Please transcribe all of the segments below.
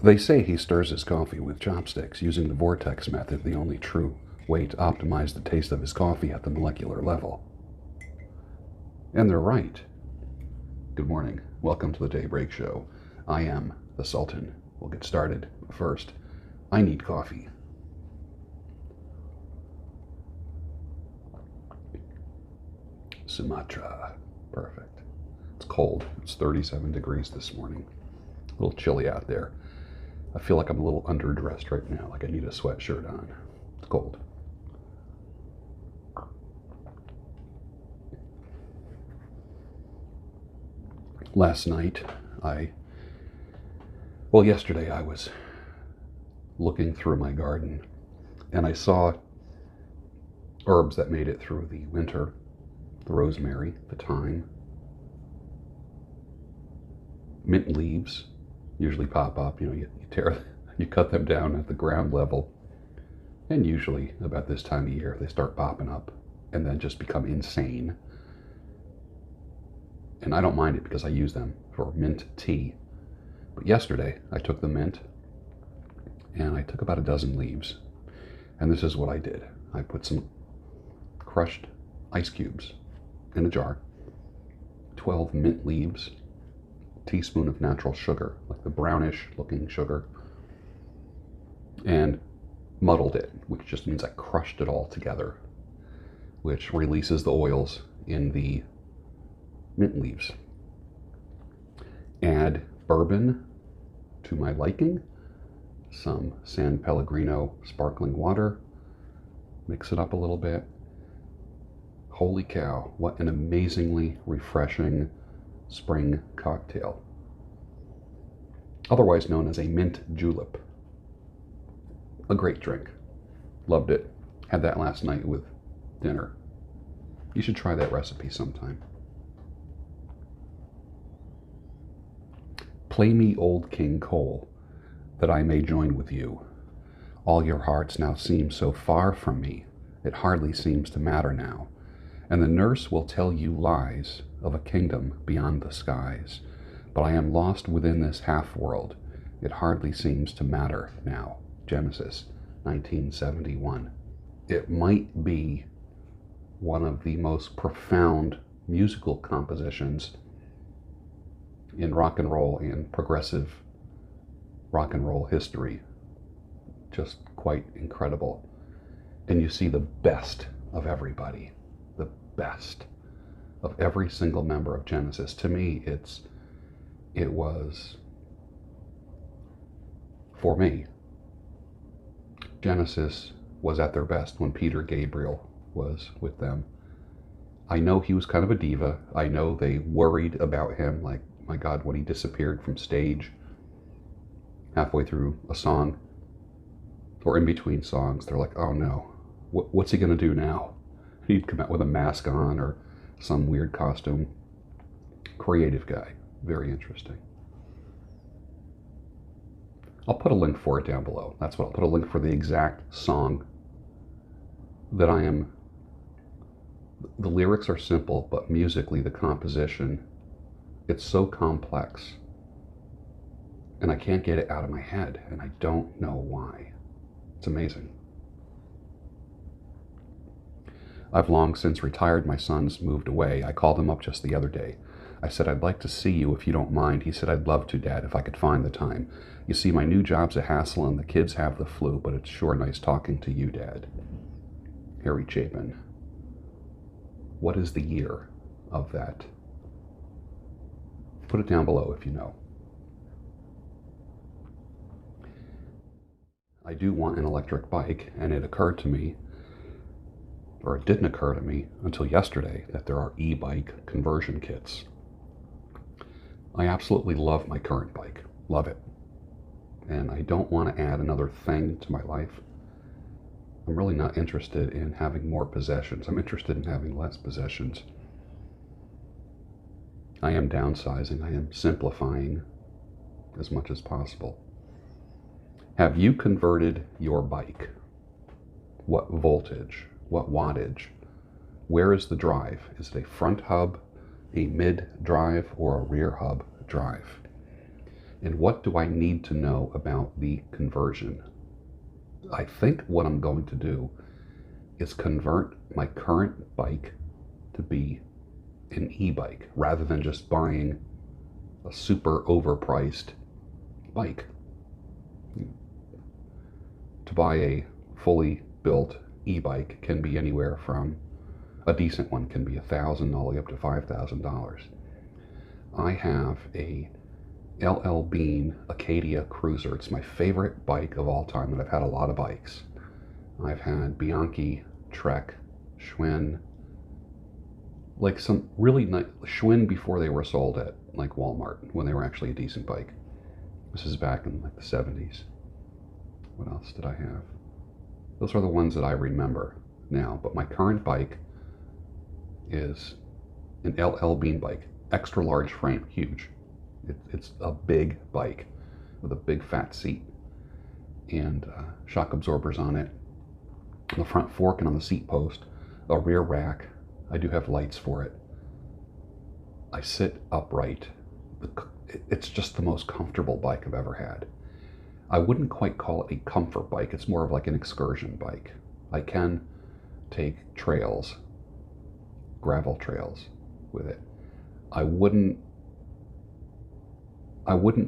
They say he stirs his coffee with chopsticks using the vortex method, the only true way to optimize the taste of his coffee at the molecular level. And they're right. Good morning. Welcome to the Daybreak Show. I am the Sultan. We'll get started. First, I need coffee. Sumatra. Perfect. It's cold. It's 37 degrees this morning. A little chilly out there. I feel like I'm a little underdressed right now, like I need a sweatshirt on. It's cold. Last night, yesterday I was looking through my garden and I saw herbs that made it through the winter. The rosemary, the thyme, mint leaves usually pop up. You cut them down at the ground level, and usually about this time of year they start popping up and then just become insane. And I don't mind it because I use them for mint tea. But yesterday I took the mint and I took about a dozen leaves, and this is what I did. I put some crushed ice cubes in a jar, 12 mint leaves, a teaspoon of natural sugar, like the brownish looking sugar, and muddled it, which just means I crushed it all together, which releases the oils in the mint leaves. Add bourbon to my liking, some San Pellegrino sparkling water, mix it up a little bit. Holy cow, what an amazingly refreshing spring cocktail. Otherwise known as a mint julep. A great drink. Loved it. Had that last night with dinner. You should try that recipe sometime. Play me old King Cole, that I may join with you. All your hearts now seem so far from me, it hardly seems to matter now. And the nurse will tell you lies of a kingdom beyond the skies. But I am lost within this half-world. It hardly seems to matter now. Genesis 1971. It might be one of the most profound musical compositions in rock and roll and progressive rock and roll history. Just quite incredible. And you see the best of everybody. The best of every single member of Genesis. To me, it was, for me, Genesis was at their best when Peter Gabriel was with them. I know he was kind of a diva. I know they worried about him, like, my God, when he disappeared from stage halfway through a song or in between songs, they're like, oh no, what's he gonna do now? He'd come out with a mask on or some weird costume. Creative guy. Very interesting. I'll put a link for it down below. That's what I'll put a link for the exact song that I am. The lyrics are simple, but musically the composition, it's so complex. And I can't get it out of my head, and I don't know why. It's amazing. I've long since retired. My son's moved away. I called him up just the other day. I said, I'd like to see you if you don't mind. He said, I'd love to, Dad, if I could find the time. You see, my new job's a hassle and the kids have the flu, but it's sure nice talking to you, Dad. Harry Chapin. What is the year of that? Put it down below if you know. I do want an electric bike, and it occurred to me, or it didn't occur to me until yesterday, that there are e-bike conversion kits. I absolutely love my current bike. Love it. And I don't want to add another thing to my life. I'm really not interested in having more possessions. I'm interested in having less possessions. I am downsizing. I am simplifying as much as possible. Have you converted your bike? What voltage? What wattage? Where is the drive? Is it a front hub, a mid drive, or a rear hub drive? And what do I need to know about the conversion? I think what I'm going to do is convert my current bike to be an e-bike rather than just buying a super overpriced bike. To buy a fully built e-bike can be anywhere from, a decent one can be $1,000 all the way up to $5,000. I have a LL Bean Acadia Cruiser. It's my favorite bike of all time, and I've had a lot of bikes. I've had Bianchi, Trek, Schwinn, like some really nice Schwinn before they were sold at like Walmart, when they were actually a decent bike. This is back in like the 70s. What else did I have? Those are the ones that I remember now, but my current bike is an LL Bean bike, extra large frame, huge. It's a big bike with a big fat seat and shock absorbers on it, the front fork and on the seat post, a rear rack. I do have lights for it. I sit upright. It's just the most comfortable bike I've ever had. I wouldn't quite call it a comfort bike. It's more of like an excursion bike. I can take trails, gravel trails with it. I wouldn't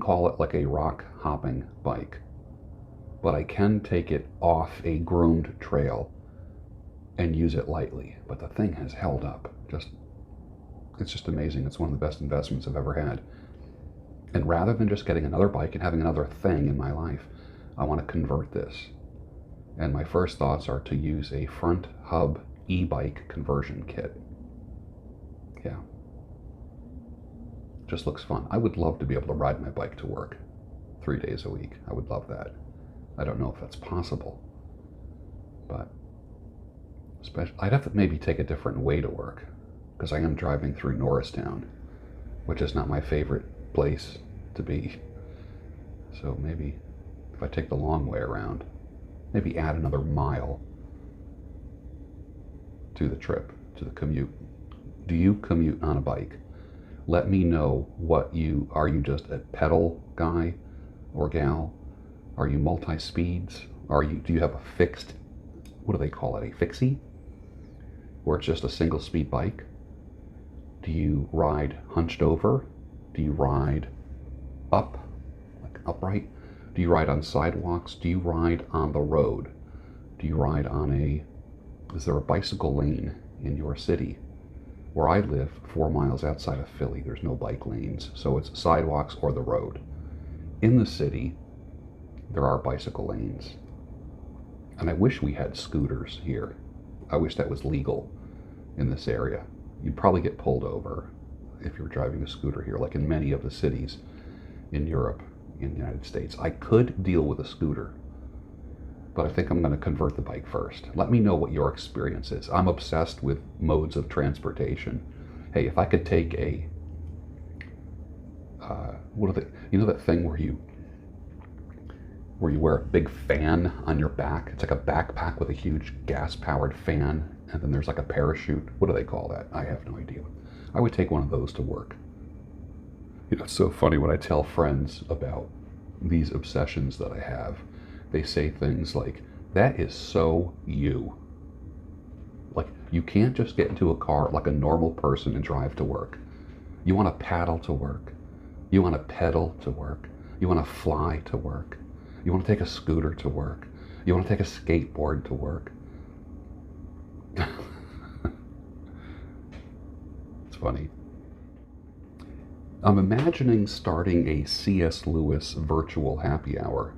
call it like a rock hopping bike, but I can take it off a groomed trail and use it lightly. But the thing has held up. It's just amazing. It's one of the best investments I've ever had. And rather than just getting another bike and having another thing in my life, I want to convert this. And my first thoughts are to use a front hub e-bike conversion kit. Yeah. Just looks fun. I would love to be able to ride my bike to work 3 days a week. I would love that. I don't know if that's possible, but I'd have to maybe take a different way to work, because I am driving through Norristown, which is not my favorite place to be. So maybe if I take the long way around, maybe add another mile to the trip, to the commute. Do you commute on a bike? Let me know what are you just a pedal guy or gal? Are you multi-speeds? Do you have a fixed, what do they call it, a fixie? Where it's just a single speed bike? Do you ride hunched over? Do you ride up, like upright? Do you ride on sidewalks? Do you ride on the road? Do you ride on is there a bicycle lane in your city? Where I live, 4 miles outside of Philly, there's no bike lanes, so it's sidewalks or the road. In the city, there are bicycle lanes. And I wish we had scooters here. I wish that was legal in this area. You'd probably get pulled over if you were driving a scooter here, like in many of the cities in Europe, in the United States. I could deal with a scooter, but I think I'm going to convert the bike first. Let me know what your experience is. I'm obsessed with modes of transportation. Hey, if I could take that thing where you wear a big fan on your back? It's like a backpack with a huge gas-powered fan, and then there's like a parachute. What do they call that? I have no idea. I would take one of those to work. It's so funny when I tell friends about these obsessions that I have. They say things like, that is so you. Like, you can't just get into a car like a normal person and drive to work. You want to paddle to work. You want to pedal to work. You want to fly to work. You want to take a scooter to work. You want to take a skateboard to work. It's funny. I'm imagining starting a C.S. Lewis virtual happy hour.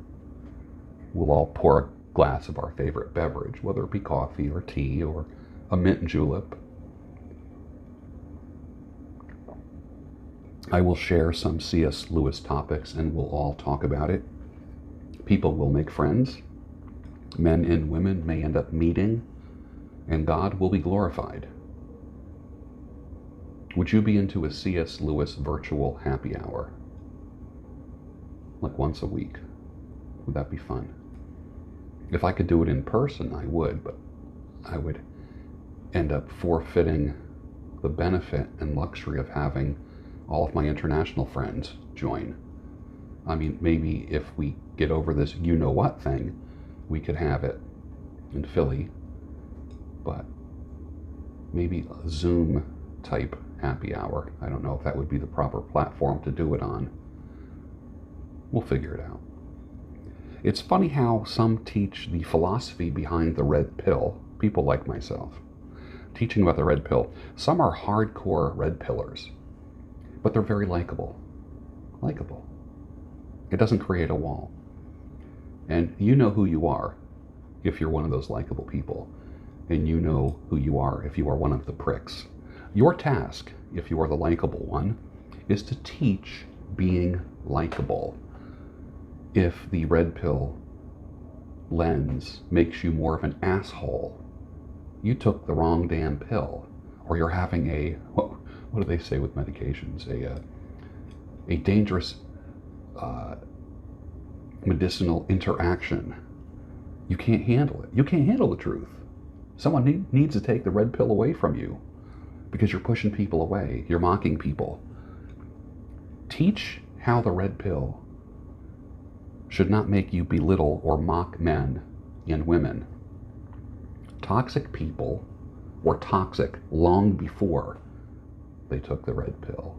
We'll all pour a glass of our favorite beverage, whether it be coffee or tea or a mint julep. I will share some C.S. Lewis topics and we'll all talk about it. People will make friends. Men and women may end up meeting, and God will be glorified. Would you be into a C.S. Lewis virtual happy hour? Like once a week? Would that be fun? If I could do it in person, I would, but I would end up forfeiting the benefit and luxury of having all of my international friends join. I mean, maybe if we get over this you-know-what thing, we could have it in Philly, but maybe a Zoom type happy hour. I don't know if that would be the proper platform to do it on. We'll figure it out. It's funny how some teach the philosophy behind the red pill, people like myself, teaching about the red pill. Some are hardcore red pillars, but they're very likable. Likable. It doesn't create a wall. And you know who you are if you're one of those likable people. And you know who you are if you are one of the pricks. Your task, if you are the likable one, is to teach being likable. If the red pill lens makes you more of an asshole, you took the wrong damn pill. Or you're having what do they say with medications? A dangerous medicinal interaction. You can't handle it. You can't handle the truth. Someone needs to take the red pill away from you because you're pushing people away. You're mocking people. Teach how the red pill should not make you belittle or mock men and women. Toxic people were toxic long before they took the red pill.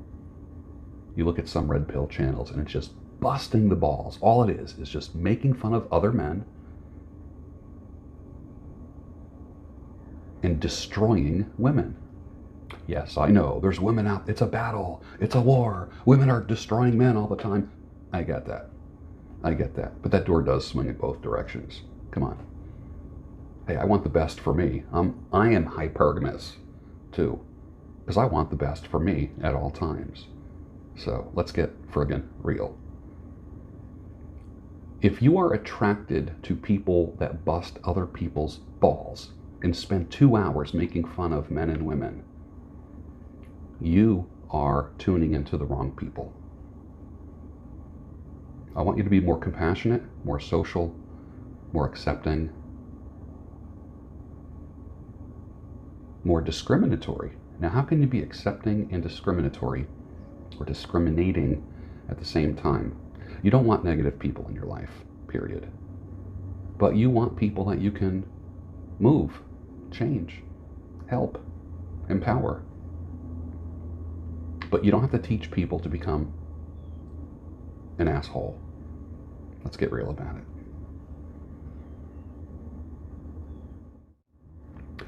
You look at some red pill channels and it's just busting the balls. All it is just making fun of other men and destroying women. Yes, I know, there's women out, it's a battle, it's a war, women are destroying men all the time. I get that. But that door does swing in both directions. Come on. Hey, I want the best for me. I am hypergamous too, because I want the best for me at all times. So let's get friggin' real. If you are attracted to people that bust other people's balls and spend 2 hours making fun of men and women, you are tuning into the wrong people. I want you to be more compassionate, more social, more accepting, more discriminatory. Now, how can you be accepting and discriminatory or discriminating at the same time? You don't want negative people in your life, period. But you want people that you can move, change, help, empower. But you don't have to teach people to become an asshole. Let's get real about it.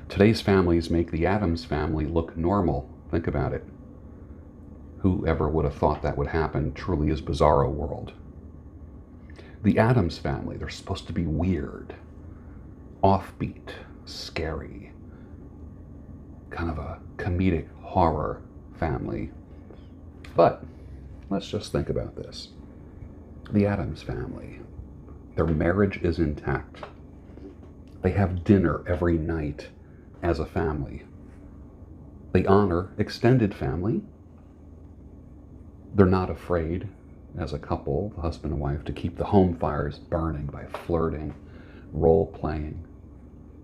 Today's families make the Addams family look normal. Think about it. Whoever would have thought that would happen? Truly is bizarro world. The Addams family, they're supposed to be weird, offbeat, scary, kind of a comedic horror family. But let's just think about this. The Addams family, their marriage is intact. They have dinner every night as a family. They honor extended family. They're not afraid as a couple, the husband and wife, to keep the home fires burning by flirting, role-playing,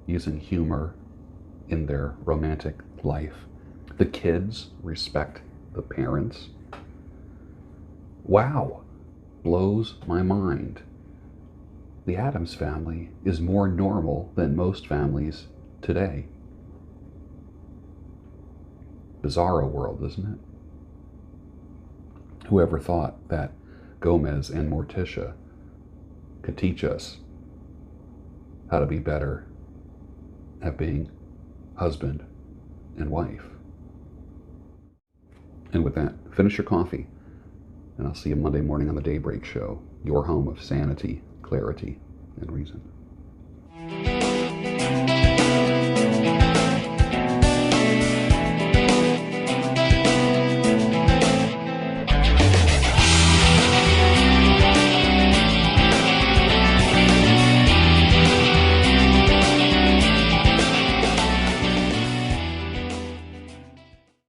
using humor in their romantic life. The kids respect the parents. Wow. Blows my mind. The Addams family is more normal than most families today. Bizarro world, isn't it? Whoever thought that Gomez and Morticia could teach us how to be better at being husband and wife. And with that, finish your coffee. And I'll see you Monday morning on the Daybreak Show, your home of sanity, clarity, and reason.